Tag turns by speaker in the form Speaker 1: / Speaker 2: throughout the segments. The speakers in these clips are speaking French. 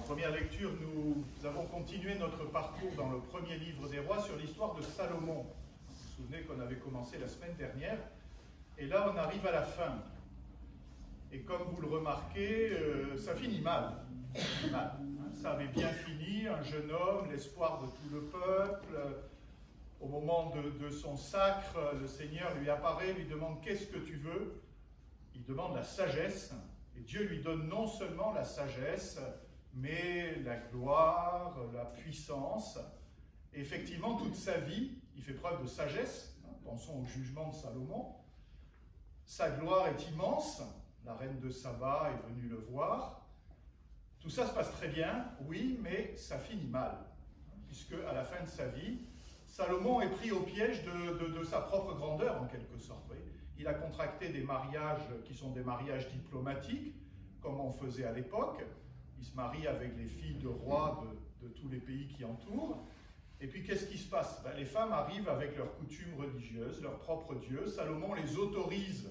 Speaker 1: première lecture, nous avons continué notre parcours dans le premier livre des rois sur l'histoire de Salomon. Vous vous souvenez qu'on avait commencé la semaine dernière, et là on arrive à la fin. Et comme vous le remarquez, ça finit mal. Ça avait bien fini, un jeune homme, l'espoir de tout le peuple. Au moment de son sacre, le Seigneur lui apparaît, lui demande « Qu'est-ce que tu veux ?» Il demande la sagesse, et Dieu lui donne non seulement la sagesse, mais la gloire, la puissance. Et effectivement, toute sa vie, il fait preuve de sagesse. Pensons au jugement de Salomon. Sa gloire est immense. La reine de Saba est venue le voir. Tout ça se passe très bien, oui, mais ça finit mal. Puisque à la fin de sa vie, Salomon est pris au piège de sa propre grandeur, en quelque sorte. Oui. Il a contracté des mariages qui sont des mariages diplomatiques, comme on faisait à l'époque. Il se marie avec les filles de rois de tous les pays qui entourent. Et puis, qu'est-ce qui se passe? Les femmes arrivent avec leurs coutumes religieuses, leur propre Dieu. Salomon les autorise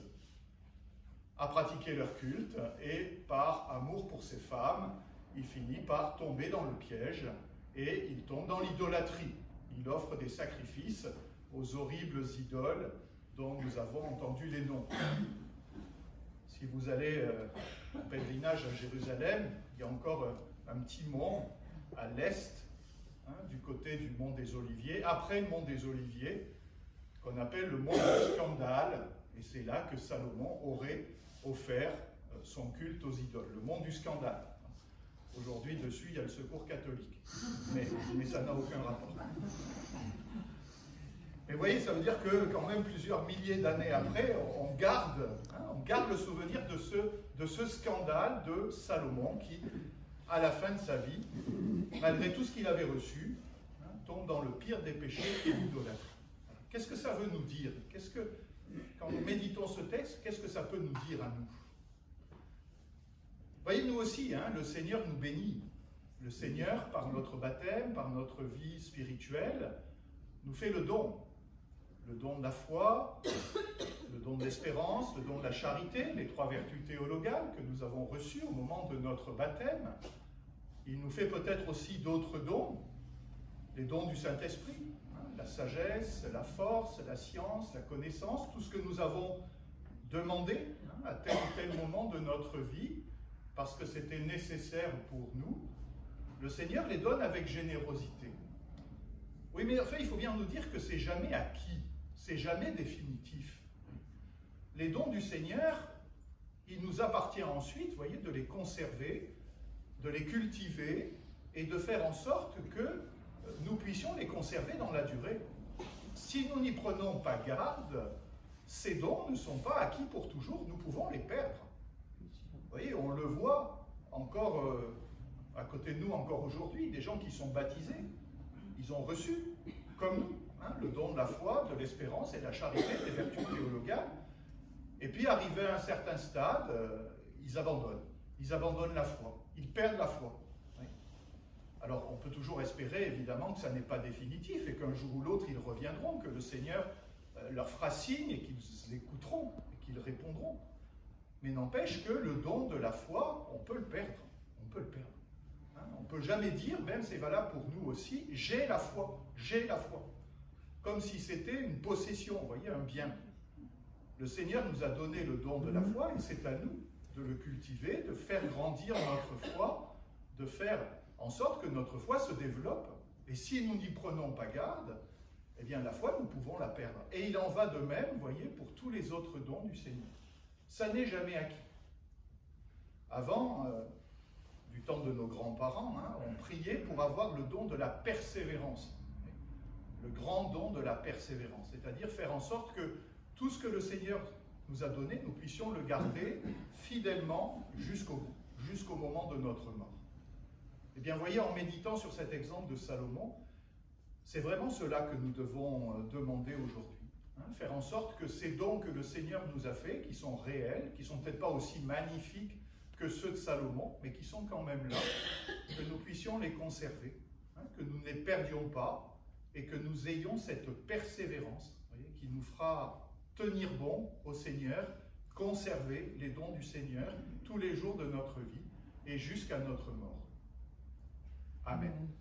Speaker 1: à pratiquer leur culte. Et par amour pour ces femmes, il finit par tomber dans le piège et il tombe dans l'idolâtrie. Il offre des sacrifices aux horribles idoles dont nous avons entendu les noms. Si vous allez en pèlerinage à Jérusalem, il y a encore un petit mont à l'est, du côté du mont des Oliviers, après le mont des Oliviers, qu'on appelle le mont du Scandale, et c'est là que Salomon aurait offert son culte aux idoles, le mont du Scandale. Aujourd'hui, dessus, il y a le secours catholique, mais ça n'a aucun rapport. Mais vous voyez, ça veut dire que quand même plusieurs milliers d'années après, on garde le souvenir de ce scandale de Salomon qui, à la fin de sa vie, malgré tout ce qu'il avait reçu, tombe dans le pire des péchés et l'idolâtrie. Qu'est-ce que ça veut nous dire? Quand nous méditons ce texte, qu'est-ce que ça peut nous dire à nous? Vous voyez, nous aussi, le Seigneur nous bénit. Le Seigneur, par notre baptême, par notre vie spirituelle, nous fait le don. Le don de la foi, le don de l'espérance, le don de la charité, les trois vertus théologales que nous avons reçues au moment de notre baptême. Il nous fait peut-être aussi d'autres dons, les dons du Saint-Esprit, la sagesse, la force, la science, la connaissance, tout ce que nous avons demandé à tel ou tel moment de notre vie, parce que c'était nécessaire pour nous. Le Seigneur les donne avec générosité. Oui, mais en fait, il faut bien nous dire que c'est jamais acquis, c'est jamais définitif. Les dons du Seigneur, il nous appartient ensuite, vous voyez, de les conserver, de les cultiver et de faire en sorte que nous puissions les conserver dans la durée. Si nous n'y prenons pas garde, ces dons ne sont pas acquis pour toujours, nous pouvons les perdre. Vous voyez, on le voit encore à côté de nous, encore aujourd'hui, des gens qui sont baptisés. Ils ont reçu, comme nous, le don de la foi, de l'espérance et de la charité, des vertus théologales. Et puis, arrivé à un certain stade, ils abandonnent. Ils abandonnent la foi. Ils perdent la foi. Oui. Alors, on peut toujours espérer, évidemment, que ça n'est pas définitif et qu'un jour ou l'autre, ils reviendront, que le Seigneur leur fera signe et qu'ils écouteront et qu'ils répondront. Mais n'empêche que le don de la foi, on peut le perdre. On peut le perdre. On ne peut jamais dire, même c'est valable pour nous aussi, j'ai la foi, j'ai la foi. Comme si c'était une possession, vous voyez, un bien. Le Seigneur nous a donné le don de la foi et c'est à nous de le cultiver, de faire grandir notre foi, de faire en sorte que notre foi se développe. Et si nous n'y prenons pas garde, eh bien la foi, nous pouvons la perdre. Et il en va de même, vous voyez, pour tous les autres dons du Seigneur. Ça n'est jamais acquis. Avant, du temps de nos grands-parents, on priait pour avoir le don de la persévérance. Le grand don de la persévérance, c'est-à-dire faire en sorte que tout ce que le Seigneur nous a donné, nous puissions le garder fidèlement jusqu'au bout, jusqu'au moment de notre mort. Eh bien, voyez, en méditant sur cet exemple de Salomon, c'est vraiment cela que nous devons demander aujourd'hui. Faire en sorte que ces dons que le Seigneur nous a faits, qui sont réels, qui ne sont peut-être pas aussi magnifiques que ceux de Salomon, mais qui sont quand même là, que nous puissions les conserver, que nous ne les perdions pas, et que nous ayons cette persévérance, voyez, qui nous fera tenir bon au Seigneur, conserver les dons du Seigneur tous les jours de notre vie et jusqu'à notre mort. Amen.